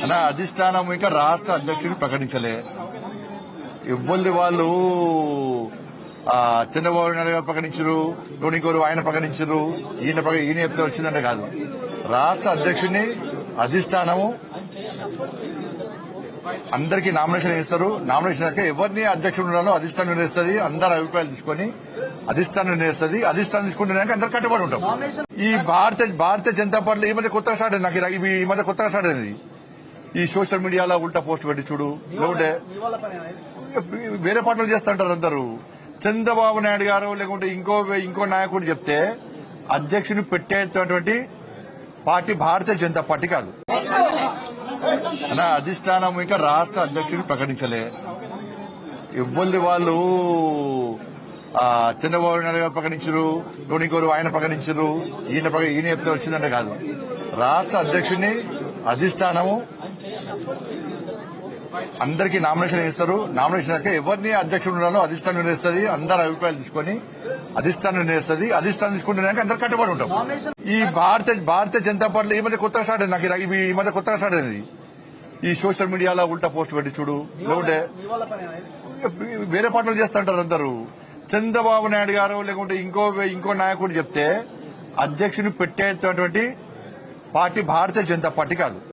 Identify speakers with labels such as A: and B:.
A: అలా అధిష్టానం ఇంకా రాష్ట్ర అధ్యక్షుడిని ప్రకటించలే. ఇవ్వంది వాళ్ళు చంద్రబాబు నాయుడు గారు ప్రకటించరు, ఇంకోరు ఆయన ప్రకటించరు, ఈయన చెప్తే వచ్చిందంటే కాదు. రాష్ట్ర అధ్యక్షుడిని అధిష్టానము అందరికీ నామినేషన్ ఇస్తారు. నామినేషన్ ఎవరిని అధ్యక్షుడు ఉండాలో అధిష్టానం నిర్ణయిస్తుంది. అందరి అభిప్రాయాలు తీసుకొని అధిష్టానం నిర్ణయిస్తుంది. అధిష్టానం తీసుకుంటున్నాక అందరు కట్టుబడి ఉంటాం. ఈ భారతీయ జనతా పార్టీ ఈ మధ్య కొత్తగా స్టార్ట్ అయింది. నాకు ఈ మధ్య కొత్తగా స్టార్ట్ అయింది. ఈ సోషల్ మీడియాలో ఉల్టా పోస్ట్ పెట్టి చూడు, లేకుంటే వేరే పార్టీలు చేస్తుంటారు అందరూ. చంద్రబాబు నాయుడు గారు లేకుంటే ఇంకో నాయకుడు చెప్తే అధ్యక్షుని పెట్టేటటువంటి పార్టీ భారతీయ జనతా పార్టీ కాదు. అలా అధిష్టానం ఇంకా రాష్ట్ర అధ్యక్షుడిని ప్రకటించలే. ఇవ్వంది వాళ్ళు చంద్రబాబు నాయుడు గారు ప్రకటించరు, ఇంకోరు ఆయన ప్రకటించరు, ఈయన చెప్తే వచ్చిందంటే కాదు. రాష్ట్ర అధ్యక్షుడిని అధిష్టానము అందరికీ నామినేషన్ ఇస్తారు. నామినేషన్ ఎవరిని అధ్యక్షుడు ఉండాలో అధిష్టానం నిర్ణయిస్తుంది. అందరి అభిప్రాయాలు తీసుకొని అధిష్టానం నిర్ణయిస్తుంది. అధిష్టానం తీసుకుంటున్నాక అందరు కట్టుబడి ఉంటాం. ఈ భారతీయ జనతా పార్టీ ఈ మధ్య కొత్తగా స్టార్ట్ అయింది. నాకు ఈ మధ్య కొత్తగా స్టార్ట్ అయింది. ఈ సోషల్ మీడియాలో ఉల్టా పోస్ట్ పెట్టి చూడు, లేకుంటే వేరే పార్టీలు చేస్తుంటారు అందరూ. చంద్రబాబు నాయుడు గారు లేకుంటే ఇంకో నాయకుడు చెప్తే అధ్యక్షుని పెట్టేటటువంటి పార్టీ భారతీయ జనతా పార్టీ కాదు.